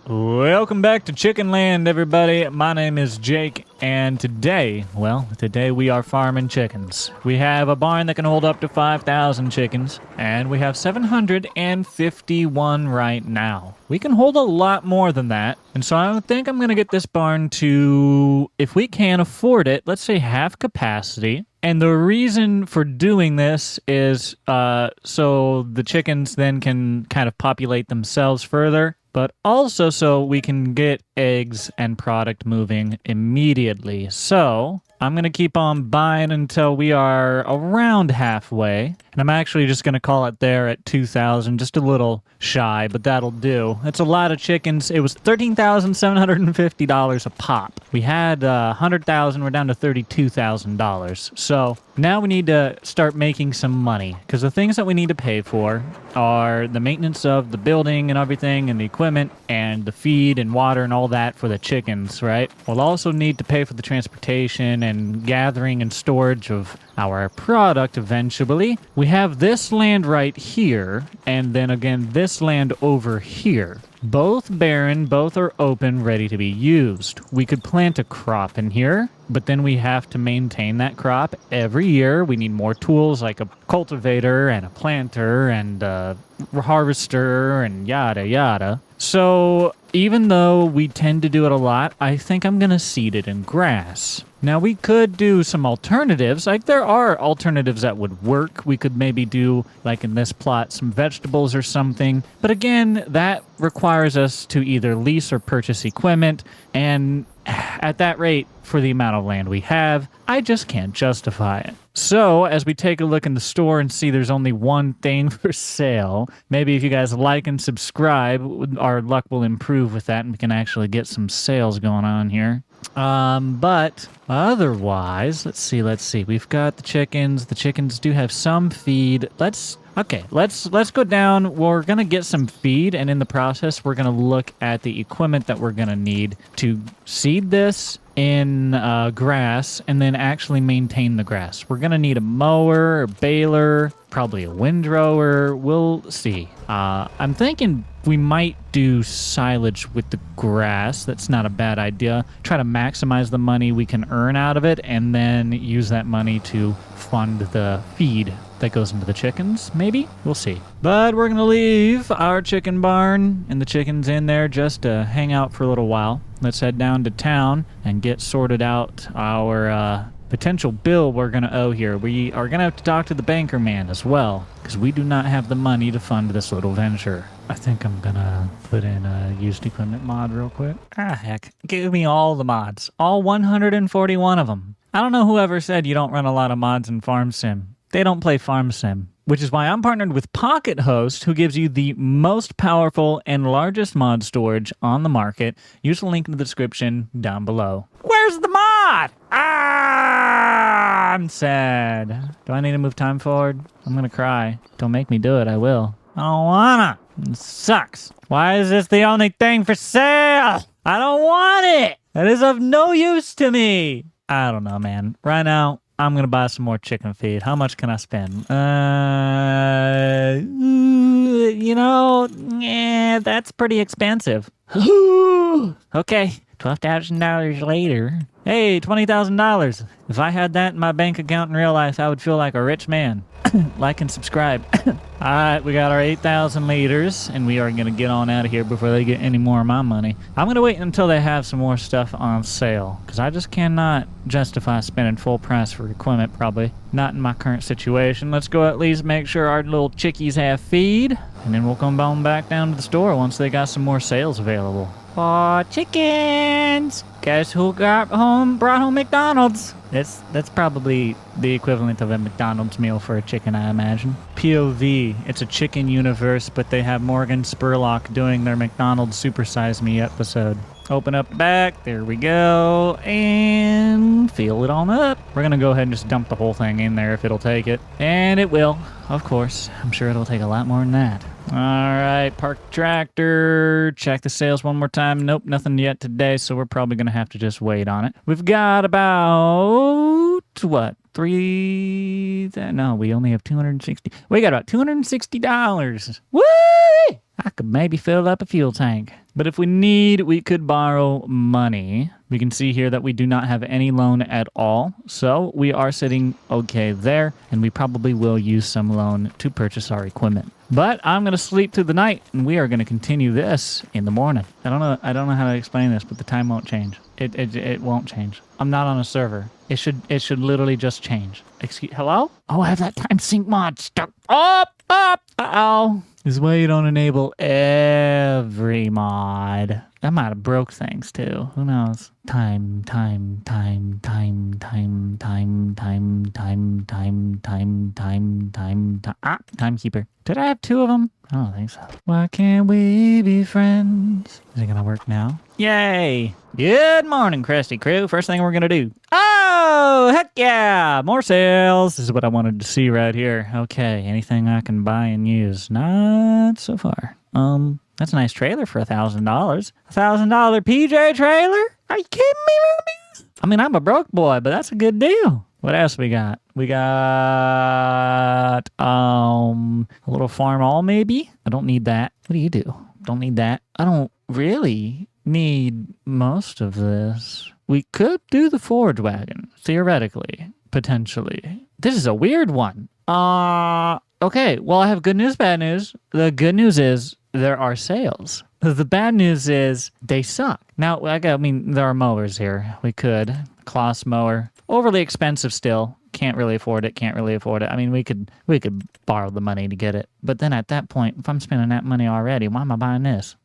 Welcome back to Chicken Land, everybody. My name is Jake, and today we are farming chickens. We have a barn that can hold up to 5,000 chickens, and we have 751 right now. We can hold a lot more than that, and so I think I'm going to get this barn to, if we can afford it, let's say half capacity. And the reason for doing this is so the chickens then can kind of populate themselves further, but also so we can get eggs and product moving immediately. So I'm going to keep on buying until we are around halfway. And I'm actually just going to call it there at 2,000, just a little shy, but that'll do. It's a lot of chickens. It was $13,750 a pop. We had 100,000. We're down to $32,000. So now we need to start making some money, because the things that we need to pay for are the maintenance of the building and everything, and the equipment and the feed and water and all that for the chickens, right? We'll also need to pay for the transportation and gathering and storage of our product eventually. We have this land right here, and then again this land over here. Both barren, both are open, ready to be used. We could plant a crop in here, but then we have to maintain that crop every year. We need more tools like a cultivator and a planter and a harvester and yada yada. So even though we tend to do it a lot, I think I'm going to seed it in grass. Now, we could do some alternatives. Like, there are alternatives that would work. We could maybe do, like in this plot, some vegetables or something. But again, that requires us to either lease or purchase equipment. And at that rate, for the amount of land we have, I just can't justify it. So, as we take a look in the store and see there's only one thing for sale, maybe if you guys like and subscribe, our luck will improve with that and we can actually get some sales going on here. But otherwise, let's see. We've got the chickens. The chickens do have some feed. Let's go down. We're going to get some feed, and in the process, we're going to look at the equipment that we're going to need to seed this in grass and then actually maintain the grass. We're going to need a mower, a baler, probably a windrower. We'll see. I'm thinking we might do silage with the grass. That's not a bad idea. Try to maximize the money we can earn out of it and then use that money to fund the feed that goes into the chickens, maybe? We'll see. But we're going to leave our chicken barn and the chickens in there just to hang out for a little while. Let's head down to town and get sorted out our potential bill we're going to owe here. We are going to have to talk to the banker man as well, because we do not have the money to fund this little venture. I think I'm going to put in a used equipment mod real quick. Heck. Give me all the mods. All 141 of them. I don't know whoever said you don't run a lot of mods in Farm Sim. They don't play Farm Sim, which is why I'm partnered with Pocket Host, who gives you the most powerful and largest mod storage on the market. Use the link in the description down below. Where's the mod? I'm sad. Do I need to move time forward? I'm gonna cry. Don't make me do it, I will. I don't wanna. It sucks. Why is this the only thing for sale? I don't want it. That is of no use to me. I don't know, man. Right now, I'm going to buy some more chicken feed. How much can I spend? That's pretty expensive. Okay, $12,000 later. Hey, $20,000. If I had that in my bank account in real life, I would feel like a rich man. Like and subscribe. All right, we got our 8,000 liters, and we are going to get on out of here before they get any more of my money. I'm going to wait until they have some more stuff on sale, because I just cannot justify spending full price for equipment, probably. Not in my current situation. Let's go at least make sure our little chickies have feed, and then we'll come on back down to the store once they got some more sales available. Aw, chickens! Guess who brought home McDonald's? That's probably the equivalent of a McDonald's meal for a chicken, I imagine. POV, it's a chicken universe, but they have Morgan Spurlock doing their McDonald's Super Size Me episode. Open up the back, there we go, and fill it on up. We're gonna go ahead and just dump the whole thing in there if it'll take it. And it will, of course. I'm sure it'll take a lot more than that. All right, park the tractor, check the sales one more time. Nope, nothing yet today, so we're probably gonna have to just wait on it. We've got about, what, we only have $260. We got about $260. Woo! I could maybe fill up a fuel tank. But if we need, we could borrow money. We can see here that we do not have any loan at all. So we are sitting okay there, and we probably will use some loan to purchase our equipment. But I'm going to sleep through the night, and we are going to continue this in the morning. I don't know how to explain this, but the time won't change. It won't change. I'm not on a server. It should literally just change. Hello? Oh, I have that time sync mod stuck up. Uh-oh. This is why you don't enable every mod. That might have broke things too. Who knows? Time. Timekeeper. Did I have 2 of them? I don't think so. Why can't we be friends? Is it gonna work now? Yay! Good morning, Krusty Crew. First thing we're gonna do. Oh, heck yeah! More sales. This is what I wanted to see right here. Okay, anything I can buy and use? Not so far. That's a nice trailer for $1,000. $1,000 PJ trailer? Are you kidding me, Ruby? I mean, I'm a broke boy, but that's a good deal. What else we got? We got a little farm all maybe. I don't need that. What do you do? Don't need that. I don't really need most of this. We could do the forge wagon, theoretically, potentially. This is a weird one. Okay, well, I have good news, bad news. The good news is there are sales. The bad news is they suck. Now, I mean, there are mowers here. We could. Kloss mower. Overly expensive still. Can't really afford it. I mean, we could borrow the money to get it. But then at that point, if I'm spending that money already, why am I buying this?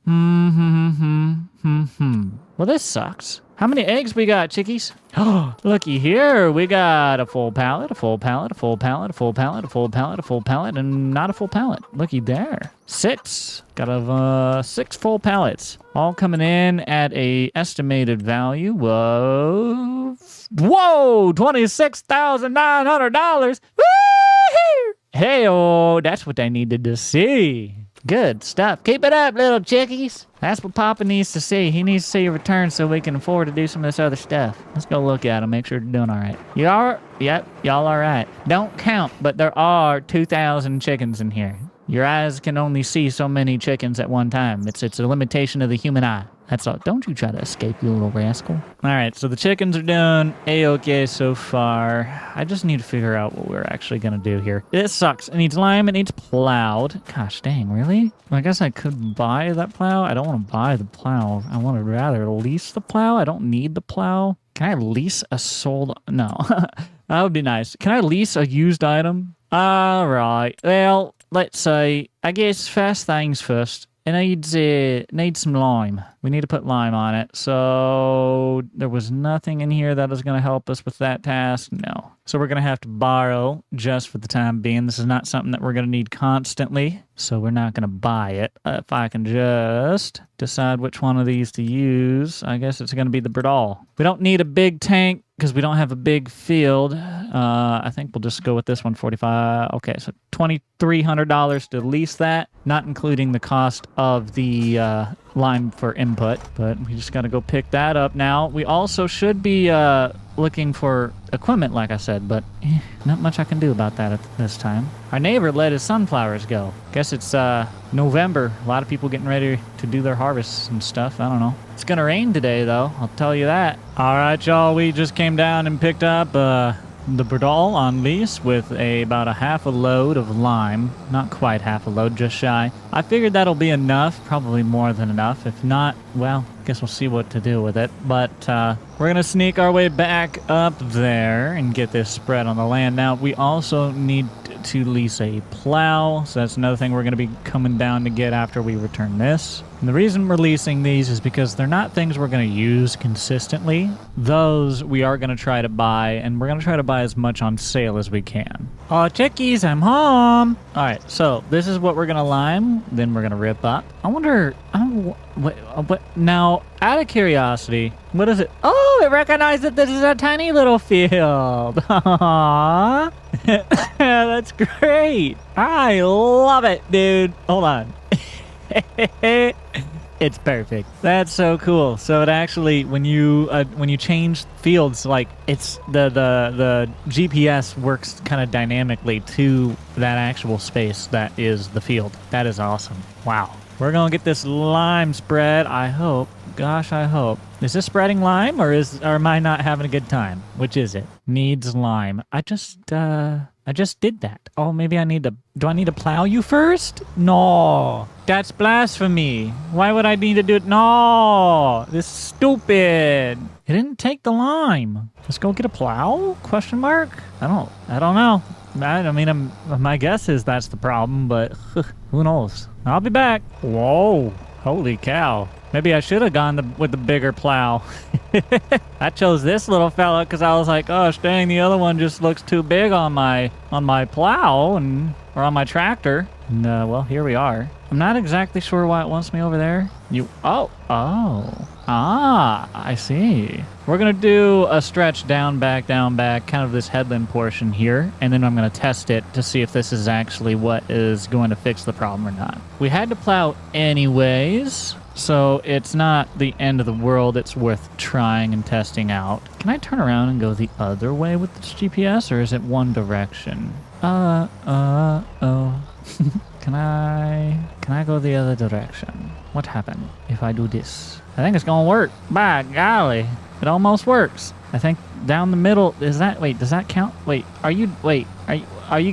Well, this sucks. How many eggs we got, chickies? Oh, looky here. We got a full pallet, a full pallet, a full pallet, a full pallet, a full pallet, a full pallet, and not a full pallet. Looky there. 6. Got 6 full pallets. All coming in at a estimated value of... Whoa! $26,900! Woo-hoo! Hey-oh, that's what I needed to see. Good stuff. Keep it up, little chickies. That's what Papa needs to see. He needs to see a return so we can afford to do some of this other stuff. Let's go look at him, make sure they're doing all right. You are? Yep, y'all all right. Don't count, but there are 2,000 chickens in here. Your eyes can only see so many chickens at one time. It's a limitation of the human eye. That's all. Don't you try to escape, you little rascal. All right, so the chickens are doing A-okay so far. I just need to figure out what we're actually going to do here. This sucks. It needs lime. It needs plowed. Gosh dang, really? I guess I could buy that plow. I don't want to buy the plow. I want to rather lease the plow. I don't need the plow. Can I lease a sold... No. That would be nice. Can I lease a used item? All right. Well, let's say, I guess first things first. It needs some lime. We need to put lime on it. So there was nothing in here that is going to help us with that task. No. So we're going to have to borrow just for the time being. This is not something that we're going to need constantly. So we're not going to buy it. If I can just decide which one of these to use, I guess it's going to be the Bradall. We don't need a big tank because we don't have a big field. I think we'll just go with this one, 45. Okay, so $2,300 to lease that, not including the cost of the lime for input, but we just got to go pick that up now. We also should be looking for equipment, like I said, but not much I can do about that at this time. Our neighbor let his sunflowers go. Guess it's November. A lot of people getting ready to do their harvests and stuff. I don't know. It's gonna rain today, though. I'll tell you that. All right, y'all. We just came down and picked up the Bradall on lease with about a half a load of lime. Not quite half a load, just shy. I figured that'll be enough, probably more than enough. If not, well, I guess we'll see what to do with it. But we're going to sneak our way back up there and get this spread on the land. Now, we also need to lease a plow, so that's another thing we're going to be coming down to get after we return this. And the reason we're leasing these is because they're not things we're going to use consistently. Those we are going to try to buy, and we're going to try to buy as much on sale as we can. Oh, chickies, I'm home! All right, so this is what we're going to lime, then we're going to rip up. I wonder, what now, out of curiosity, what is it? Oh, it recognized that this is a tiny little field. Aww. That's great. I love it, dude. Hold on. It's perfect. That's so cool. So it actually, when you change fields, like it's the GPS works kind of dynamically to that actual space that is the field. That is awesome. Wow. We're going to get this lime spread, I hope. Gosh, I hope. Is this spreading lime or am I not having a good time? Which is it? Needs lime. I just did that. Oh, maybe do I need to plow you first? No. That's blasphemy. Why would I need to do it? No. This is stupid. It didn't take the lime. Let's go get a plow? Question mark? I don't know. I mean, my guess is that's the problem, but who knows? I'll be back. Whoa. Holy cow. Maybe I should have gone with the bigger plow. I chose this little fella because I was like, oh, dang, the other one just looks too big on my plow or on my tractor. And, well, here we are. I'm not exactly sure why it wants me over there. I see. We're going to do a stretch down, back, kind of this headland portion here. And then I'm going to test it to see if this is actually what is going to fix the problem or not. We had to plow anyways, so it's not the end of the world. It's worth trying and testing out. Can I turn around and go the other way with this GPS, or is it one direction? Oh. Can I go the other direction? What happened if I do this? I think it's gonna work. By golly, it almost works. I think down the middle, does that count? Are you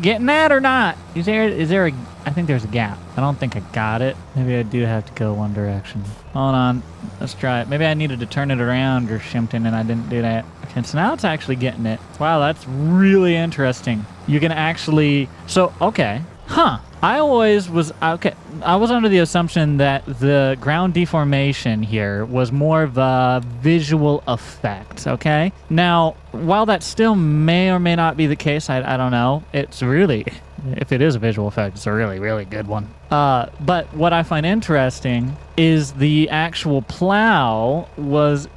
getting that or not? Is there I think there's a gap. I don't think I got it. Maybe I do have to go one direction. Hold on, let's try it. Maybe I needed to turn it around or something and I didn't do that. Okay, so now it's actually getting it. Wow, that's really interesting. You can actually, okay. Huh. I was under the assumption that the ground deformation here was more of a visual effect, okay? Now, while that still may or may not be the case, I don't know. It's really, if it is a visual effect, it's a really, really good one. But what I find interesting is the actual plow was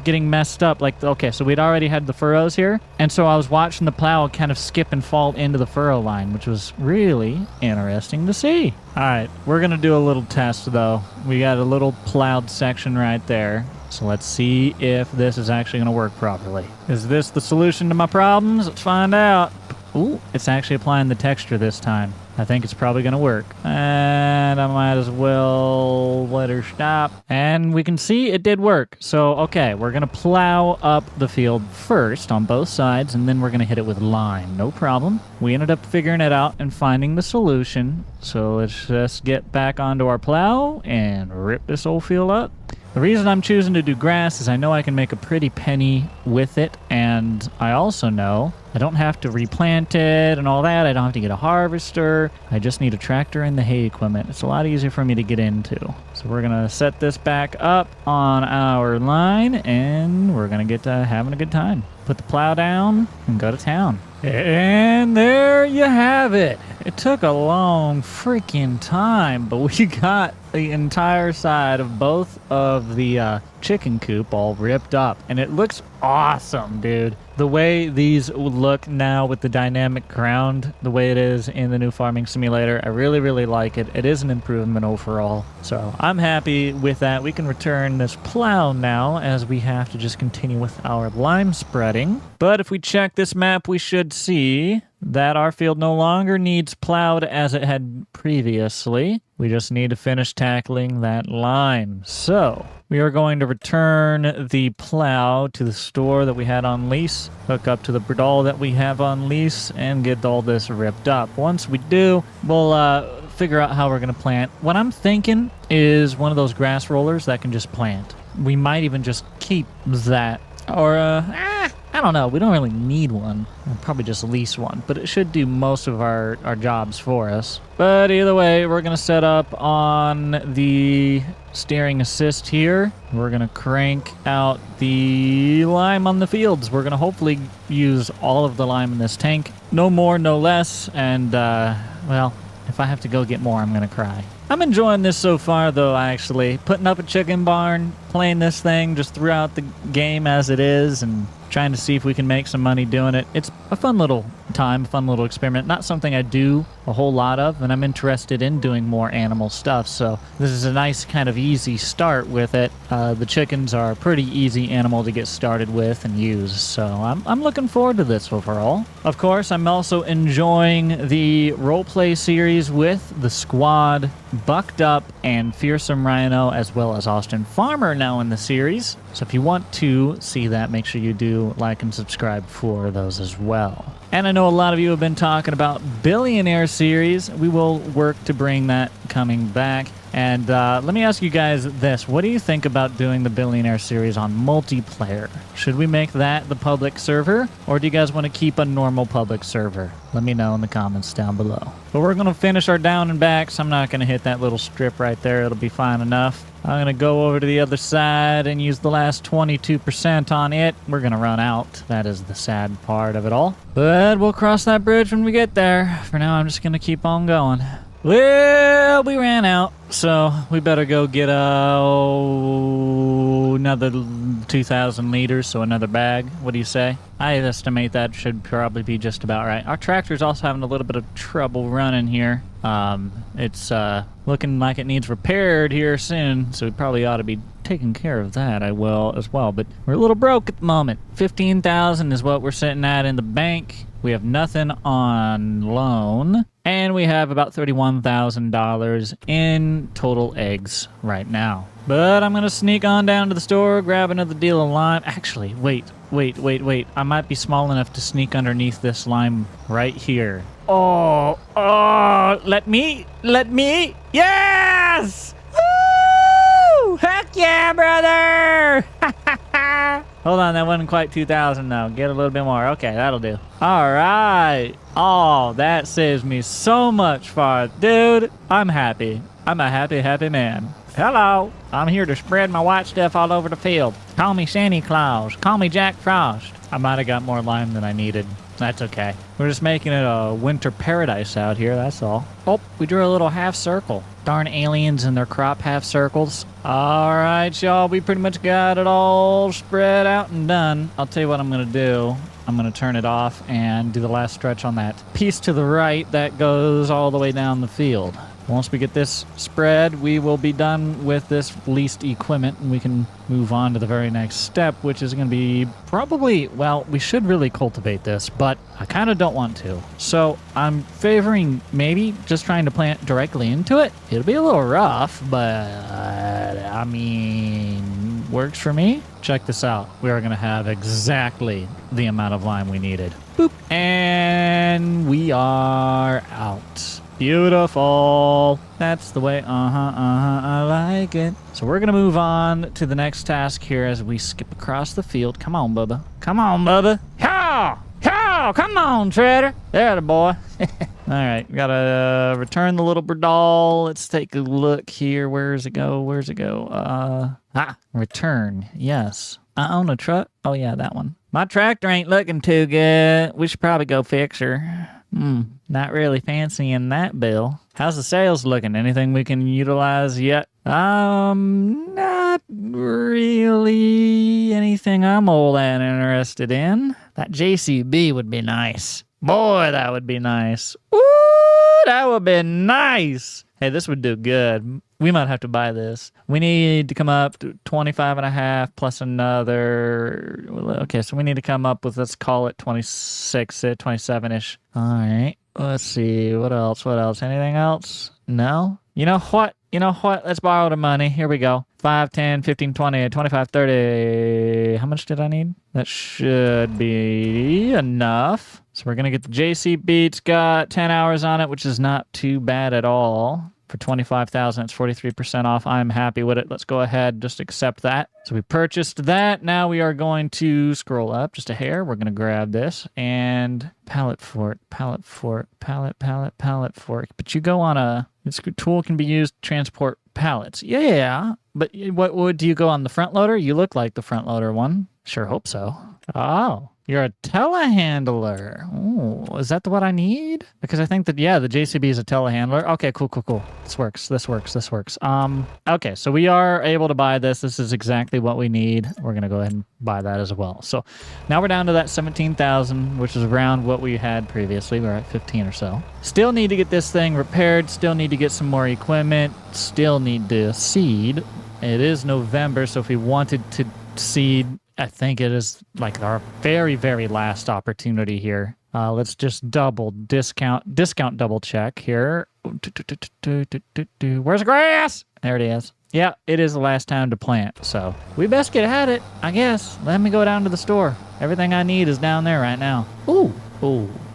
getting messed up. Like, okay, so we'd already had the furrows here, and so I was watching the plow kind of skip and fall into the furrow line, which was really interesting to see. All right, we're gonna do a little test though. We got a little plowed section right there. So let's see if this is actually gonna work properly. Is this the solution to my problems? Let's find out. Ooh, it's actually applying the texture this time. I think it's probably going to work. And I might as well let her stop. And we can see it did work. So, okay, we're going to plow up the field first on both sides, and then we're going to hit it with lime. No problem. We ended up figuring it out and finding the solution. So let's just get back onto our plow and rip this old field up. The reason I'm choosing to do grass is I know I can make a pretty penny with it, and I also know I don't have to replant it and all that. I don't have to get a harvester. I just need a tractor and the hay equipment. It's a lot easier for me to get into. So we're going to set this back up on our line, and we're going to get to having a good time. Put the plow down and go to town. And there you have it. It took a long freaking time, but we got the entire side of both of the chicken coop all ripped up. And it looks awesome, dude. The way these look now with the dynamic ground, the way it is in the new farming simulator, I really, really like it. It is an improvement overall. So I'm happy with that. We can return this plow now as we have to just continue with our lime spreading. But if we check this map, we should see that our field no longer needs plowed as it had previously. We just need to finish tackling that lime. So we are going to return the plow to the store that we had on lease, hook up to the bridle that we have on lease, and get all this ripped up. Once we do, we'll figure out how we're going to plant. What I'm thinking is one of those grass rollers that can just plant. We might even just keep that. Or, I don't know. We don't really need one. We'll probably just lease one. But it should do most of our jobs for us. But either way, we're going to set up on the steering assist here. We're going to crank out the lime on the fields. We're going to hopefully use all of the lime in this tank. No more, no less. And, well, if I have to go get more, I'm going to cry. I'm enjoying this so far, though, actually. Putting up a chicken barn, playing this thing just throughout the game as it is, and trying to see if we can make some money doing it. It's a fun little time, fun little experiment. Not something I do a whole lot of, and I'm interested in doing more animal stuff. So this is a nice kind of easy start with it. The chickens are a pretty easy animal to get started with and use. So I'm looking forward to this overall. Of course, I'm also enjoying the roleplay series with the squad, Bucked Up and Fearsome Rhino, as well as Austin Farmer now in the series. So if you want to see that, make sure you do like and subscribe for those as well. And I know a lot of you have been talking about Billionaire series. We will work to bring that coming back. And let me ask you guys this. What do you think about doing the Billionaire series on multiplayer? Should we make that the public server? Or do you guys want to keep a normal public server? Let me know in the comments down below. But we're going to finish our down and backs. I'm not going to hit that little strip right there. It'll be fine enough. I'm going to go over to the other side and use the last 22% on it. We're going to run out. That is the sad part of it all. But we'll cross that bridge when we get there. For now, I'm just going to keep on going. Well, we ran out, so we better go get another 2,000 liters, so another bag. What do you say? I estimate that should probably be just about right. Our tractor's also having a little bit of trouble running here. It's looking like it needs repaired here soon, so we probably ought to be taking care of that. I will as well, but we're a little broke at the moment. 15,000 is what we're sitting at in the bank. We have nothing on loan, and we have about $31,000 in total eggs right now. But I'm going to sneak on down to the store, grab another deal of lime. Actually, wait. I might be small enough to sneak underneath this lime right here. Oh, let me. Yes! Woo! Heck yeah, brother! Hold on, that wasn't quite 2,000 though. Get a little bit more. Okay, that'll do. All right. Oh, that saves me so much far. Dude, I'm happy. I'm a happy man. Hello. I'm here to spread my white stuff all over the field. Call me Santa Claus. Call me Jack Frost. I might have got more lime than I needed. That's okay. We're just making it a winter paradise out here, that's all. Oh, we drew a little half circle. Darn aliens and their crop half circles. All right, y'all, we pretty much got it all spread out and done. I'll tell you what I'm going to do. I'm going to turn it off and do the last stretch on that piece to the right that goes all the way down the field. Once we get this spread, we will be done with this leased equipment, and we can move on to the very next step, which is going to be probably, well, we should really cultivate this, but I kind of don't want to. So I'm favoring maybe just trying to plant directly into it. It'll be a little rough, but I mean, works for me. Check this out. We are going to have exactly the amount of lime we needed. Boop. And we are out. Beautiful. That's the way. I like it. So we're going to move on to the next task here as we skip across the field. Come on, Bubba. Come on, Bubba. How? Come on, Treader. There, the boy. All right. We got to return the little Bradall. Let's take a look here. Where's it go? Return. Yes. I own a truck. Oh, yeah, that one. My tractor ain't looking too good. We should probably go fix her. Not really fancying that, Bill. How's the sales looking? Anything we can utilize yet? Not really anything I'm all that interested in. That JCB would be nice. Boy, that would be nice. Woo, that would be nice. Hey, this would do good. We might have to buy this. We need to come up to 25.5 plus another. Okay, so we need to come up with, let's call it 26, 27-ish. All right. Let's see. What else? Anything else? No? You know what? Let's borrow the money. Here we go. 5, 10, 15, 20, 25, 30. How much did I need? That should be enough. So we're going to get the JCB. It's got 10 hours on it, which is not too bad at all. For 25,000, it's 43% off. I'm happy with it. Let's go ahead, just accept that. So we purchased that. Now we are going to scroll up just a hair. We're going to grab this and pallet fork. But you go on this tool can be used to transport pallets. Yeah. But what would you go on the front loader? You look like the front loader one. Sure hope so. Oh, You're a telehandler. Oh, is that what I need? Because I think that, yeah, the JCB is a telehandler. Okay, cool. This works. Okay, so we are able to buy this. This is exactly what we need. We're going to go ahead and buy that as well. So now we're down to that 17,000, which is around what we had previously. We're at 15 or so. Still need to get this thing repaired. Still need to get some more equipment. Still need to seed. It is November, so if we wanted to seed, I think it is like our very, very last opportunity here. Let's just discount double check here. Where's the grass? There it is. Yeah, it is the last time to plant, so we best get at it, I guess. Let me go down to the store. Everything I need is down there right now. Ooh,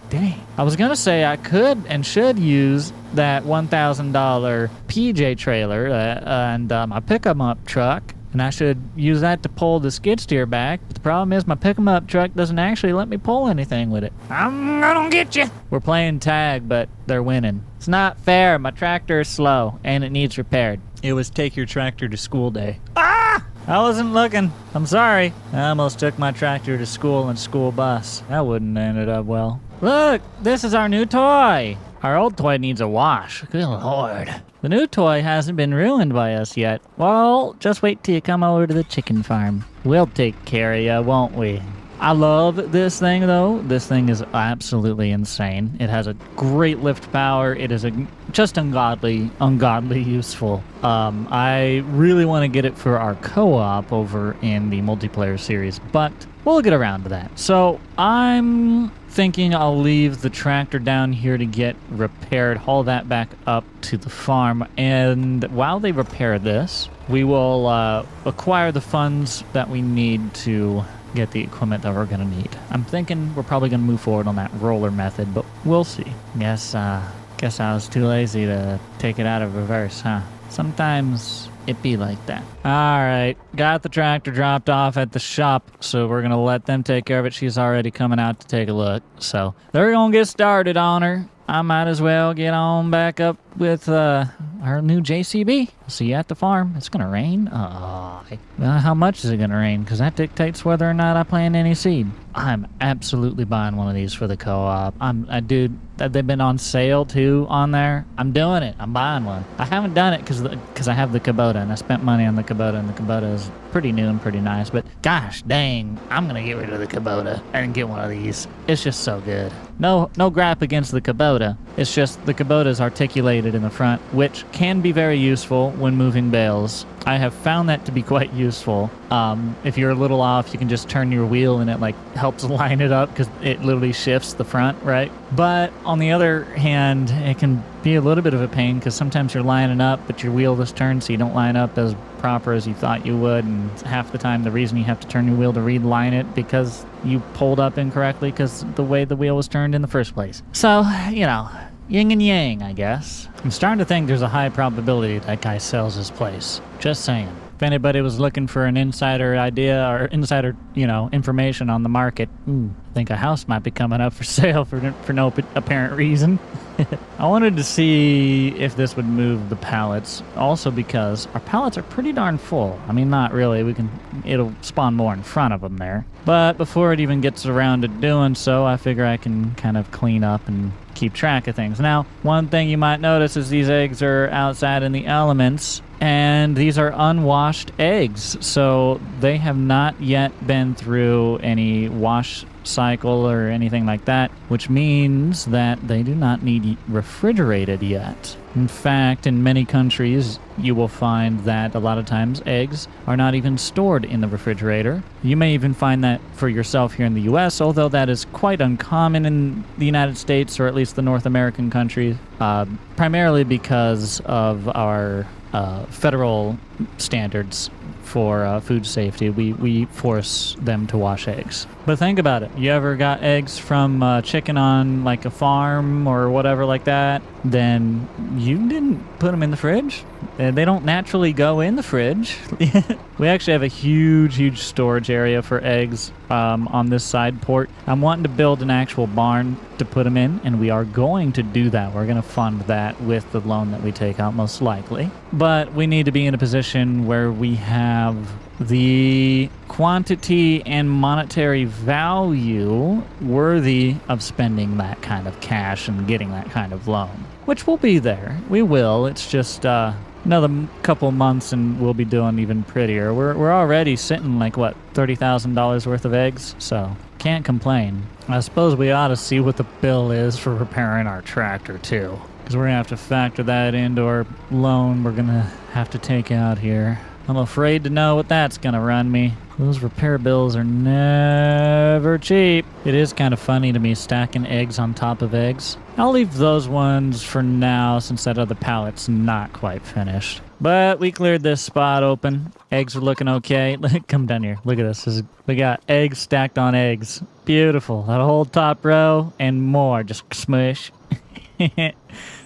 dang. I was going to say I could and should use that $1,000 PJ trailer and my pick-em-up truck. And I should use that to pull the skid steer back. But the problem is my pick-em-up truck doesn't actually let me pull anything with it. I'm gonna get you. We're playing tag, but they're winning. It's not fair. My tractor is slow, and it needs repaired. It was take your tractor to school day. Ah! I wasn't looking. I'm sorry. I almost took my tractor to school and school bus. That wouldn't have ended up well. Look, this is our new toy. Our old toy needs a wash. Good Lord. The new toy hasn't been ruined by us yet. Well, just wait till you come over to the chicken farm. We'll take care of you, won't we? I love this thing, though. This thing is absolutely insane. It has a great lift power. It is just ungodly useful. I really want to get it for our co-op over in the multiplayer series, but we'll get around to that. So I'm thinking I'll leave the tractor down here to get repaired, haul that back up to the farm, and while they repair this, we will acquire the funds that we need to get the equipment that we're going to need. I'm thinking we're probably going to move forward on that roller method, but we'll see. Guess I was too lazy to take it out of reverse, huh? Sometimes it be like that. All right, got the tractor dropped off at the shop, so we're going to let them take care of it. She's already coming out to take a look, so they're going to get started on her. I might as well get on back up with our new JCB. See you at the farm. It's going to rain. How much is it going to rain? Because that dictates whether or not I plant any seed. I'm absolutely buying one of these for the co-op. Dude, they've been on sale too on there. I'm doing it. I'm buying one. I haven't done it because I have the Kubota, and I spent money on the Kubota, and the Kubota is pretty new and pretty nice. But gosh dang, I'm going to get rid of the Kubota and get one of these. It's just so good. No gripe against the Kubota. It's just the Kubota is articulated in the front, which can be very useful when moving bales. I have found that to be quite useful. If you're a little off, you can just turn your wheel and it like helps line it up because it literally shifts the front, right? But on the other hand, it can be a little bit of a pain because sometimes you're lining up, but your wheel is turned so you don't line up as proper as you thought you would. And half the time, the reason you have to turn your wheel to reline it because you pulled up incorrectly because the way the wheel was turned in the first place. So, yin and yang, I guess. I'm starting to think there's a high probability that guy sells his place. Just saying. If anybody was looking for an insider idea or insider, information on the market, I think a house might be coming up for sale for no apparent reason. I wanted to see if this would move the pallets, also because our pallets are pretty darn full. I mean, not really. It'll spawn more in front of them there. But before it even gets around to doing so, I figure I can kind of clean up and keep track of things. Now, one thing you might notice is these eggs are outside in the elements, and these are unwashed eggs, so they have not yet been through any wash cycle or anything like that, which means that they do not need refrigerated yet. In fact, in many countries, you will find that a lot of times eggs are not even stored in the refrigerator. You may even find that for yourself here in the US, although that is quite uncommon in the United States, or at least the North American countries, primarily because of our federal standards for food safety. We force them to wash eggs. But think about it. You ever got eggs from chicken on like a farm or whatever like that? Then you didn't put them in the fridge. They don't naturally go in the fridge. We actually have a huge storage area for eggs on this side port. I'm wanting to build an actual barn to put them in, and we are going to do that. We're going to fund that with the loan that we take out most likely. But we need to be in a position where we have the quantity and monetary value worthy of spending that kind of cash and getting that kind of loan, which will be there. We will. It's just another couple months and we'll be doing even prettier. We're already sitting like, what, $30,000 worth of eggs? So can't complain. I suppose we ought to see what the bill is for repairing our tractor too, because we're going to have to factor that into our loan we're going to have to take out here. I'm afraid to know what that's going to run me. Those repair bills are never cheap. It is kind of funny to me stacking eggs on top of eggs. I'll leave those ones for now since that other pallet's not quite finished. But we cleared this spot open. Eggs are looking okay. Come down here. Look at this. We got eggs stacked on eggs. Beautiful. That whole top row and more. Just smush.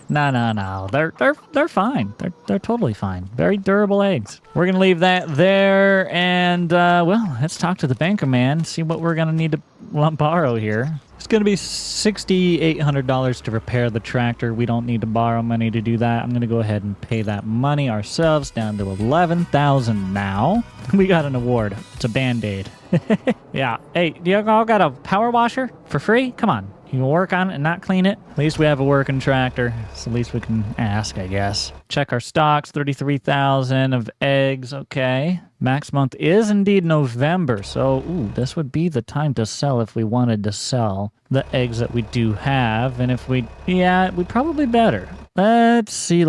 No. They're fine. They're totally fine. Very durable eggs. We're gonna leave that there, and well, let's talk to the banker man. See what we're gonna need to borrow here. It's gonna be $6,800 to repair the tractor. We don't need to borrow money to do that. I'm gonna go ahead and pay that money ourselves down to $11,000 now. We got an award. It's a Band-Aid. Yeah. Hey, do you all got a power washer for free? Come on. You can work on it and not clean it. At least we have a working tractor. It's the least we can ask, I guess. Check our stocks, 33,000 of eggs. Okay. Max month is indeed November. So, this would be the time to sell if we wanted to sell the eggs that we do have. And if we, we probably better. Let's see.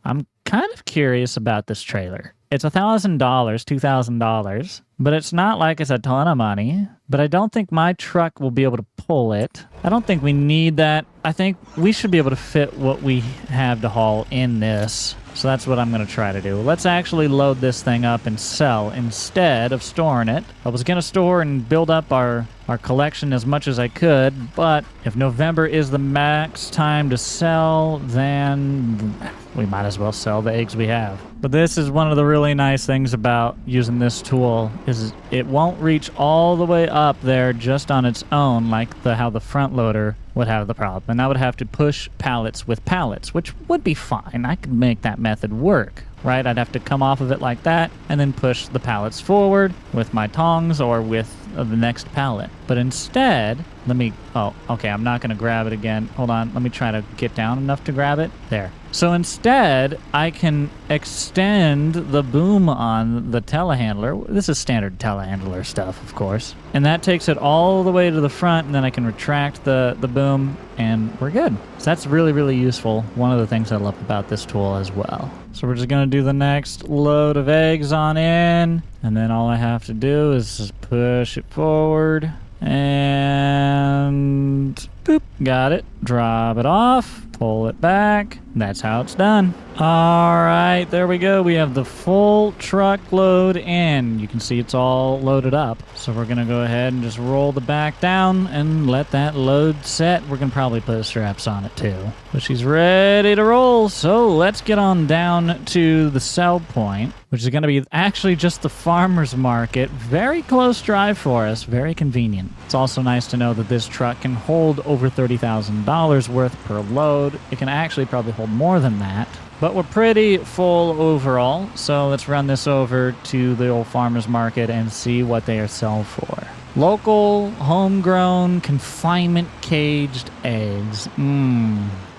I'm kind of curious about this trailer. It's $1,000, $2,000, but it's not like it's a ton of money. But I don't think my truck will be able to pull it. I don't think we need that. I think we should be able to fit what we have to haul in this. So that's what I'm going to try to do. Let's actually load this thing up and sell instead of storing it. I was going to store and build up our collection as much as I could, but if November is the max time to sell, then we might as well sell the eggs we have. But this is one of the really nice things about using this tool is it won't reach all the way up there just on its own like how the front loader would have the problem. And I would have to push pallets with pallets, which would be fine. I could make that method work, right? I'd have to come off of it like that and then push the pallets forward with my tongs or with the next pallet. But instead, I'm not going to grab it again. Hold on. Let me try to get down enough to grab it. There. So instead, I can extend the boom on the telehandler. This is standard telehandler stuff, of course. And that takes it all the way to the front, and then I can retract the boom, and we're good. So that's really, really useful. One of the things I love about this tool as well. So we're just going to do the next load of eggs on in, and then all I have to do is just push it forward, and boop, got it. Drop it off, pull it back. That's how it's done. All right, there we go. We have the full truckload in. You can see it's all loaded up. So we're gonna go ahead and just roll the back down and let that load set. We're gonna probably put straps on it too. But she's ready to roll. So let's get on down to the sell point, which is gonna be actually just the farmer's market. Very close drive for us, very convenient. It's also nice to know that this truck can hold over $30,000 worth per load. It can actually probably hold more than that. But we're pretty full overall, so let's run this over to the old farmer's market and see what they are selling for. Local, homegrown, confinement caged eggs.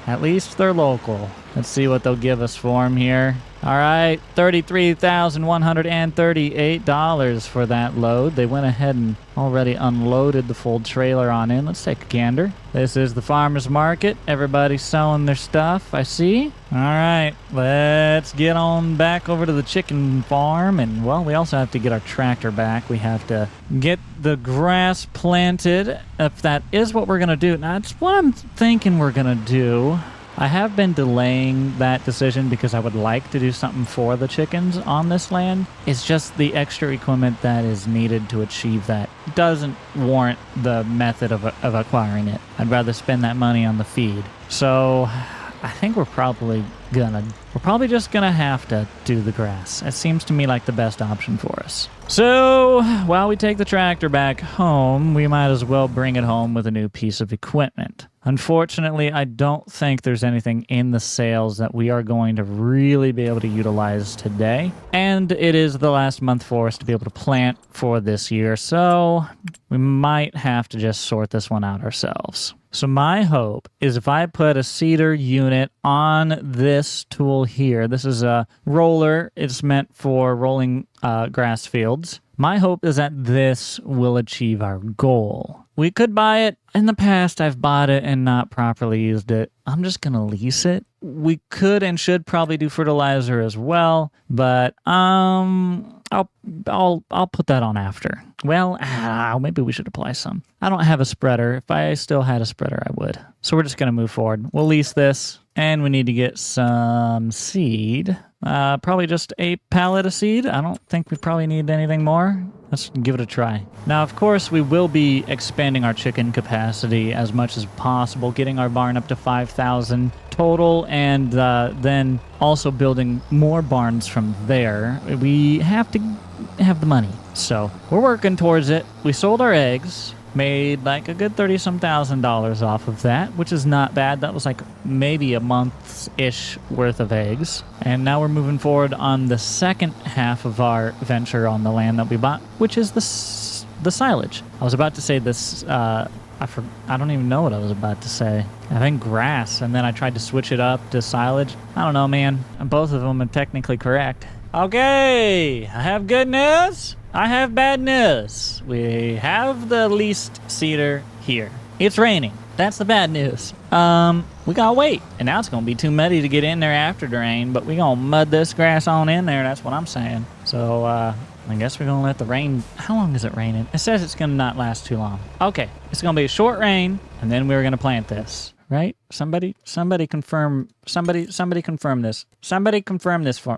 At least they're local. Let's see what they'll give us for them here. All right, $33,138 for that load. They went ahead and already unloaded the full trailer on in. Let's take a gander. This is the farmer's market. Everybody's selling their stuff, I see. All right, let's get on back over to the chicken farm. And, well, we also have to get our tractor back. We have to get the grass planted, if that is what we're going to do. Now, that's what I'm thinking we're going to do. I have been delaying that decision because I would like to do something for the chickens on this land. It's just the extra equipment that is needed to achieve that doesn't warrant the method of acquiring it. I'd rather spend that money on the feed. So I think we're probably just gonna have to do the grass. It seems to me like the best option for us. So while we take the tractor back home, we might as well bring it home with a new piece of equipment. Unfortunately, I don't think there's anything in the sales that we are going to really be able to utilize today. And it is the last month for us to be able to plant for this year, so we might have to just sort this one out ourselves. So my hope is if I put a seeder unit on this tool here, this is a roller, it's meant for rolling grass fields. My hope is that this will achieve our goal. We could buy it. In the past, I've bought it and not properly used it. I'm just going to lease it. We could and should probably do fertilizer as well, but I'll put that on after. Well, maybe we should apply some. I don't have a spreader. If I still had a spreader, I would. So we're just going to move forward. We'll lease this, and we need to get some seed. Probably just a pallet of seed. I don't think we probably need anything more. Let's give it a try. Now, of course, we will be expanding our chicken capacity as much as possible, getting our barn up to 5,000 total, and then also building more barns from there. We have to have the money, so we're working towards it. We sold our eggs, made like a good $30-some thousand off of that, which is not bad. That was like maybe a month's-ish worth of eggs. And now we're moving forward on the second half of our venture on the land that we bought, which is the silage. I was about to say this, I don't even know what I was about to say. I think grass, and then I tried to switch it up to silage. I don't know, man. Both of them are technically correct. Okay, I have good news. I have bad news. We have the leased cedar here. It's raining. That's the bad news. We gotta wait. And now it's gonna be too muddy to get in there after the rain, but we gonna mud this grass on in there. That's what I'm saying. So, I guess we're gonna let the rain. How long is it raining? It says it's gonna not last too long. Okay, it's gonna be a short rain, and then we're gonna plant this. Right? Somebody confirm. Somebody confirm this. Somebody confirm this.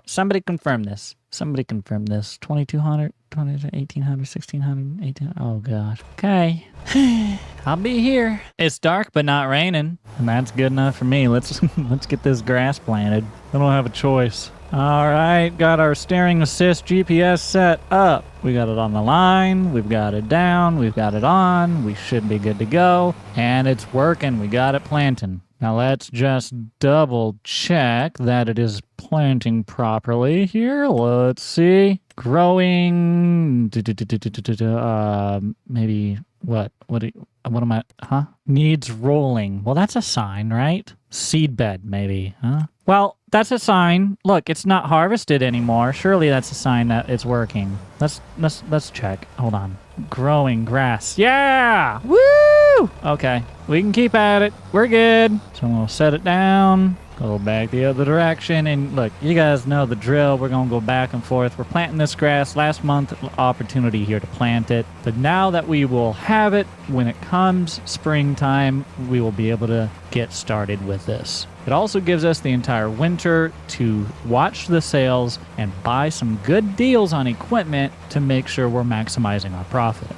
2,200, 1,800, 1,600, 1,800. Oh gosh. Okay. I'll be here. It's dark but not raining, and that's good enough for me. Let's get this grass planted. I don't have a choice. All right, got our steering assist GPS set up. We got it on the line, we've got it down, we've got it on, we should be good to go, and it's working. We got it planting. Now let's just double check that it is planting properly here. Let's see. Growing, maybe what am I, needs rolling. Well, that's a sign, right? Seedbed, maybe, huh? Well, that's a sign. Look, it's not harvested anymore. Surely that's a sign that it's working. Let's check. Hold on. Growing grass. Yeah! Woo! Okay, we can keep at it. We're good. So we'll set it down. Go back the other direction, and look, you guys know the drill. We're gonna go back and forth. We're planting this grass. Last month, opportunity here to plant it. But now that we will have it, when it comes springtime, we will be able to get started with this. It also gives us the entire winter to watch the sales and buy some good deals on equipment to make sure we're maximizing our profit.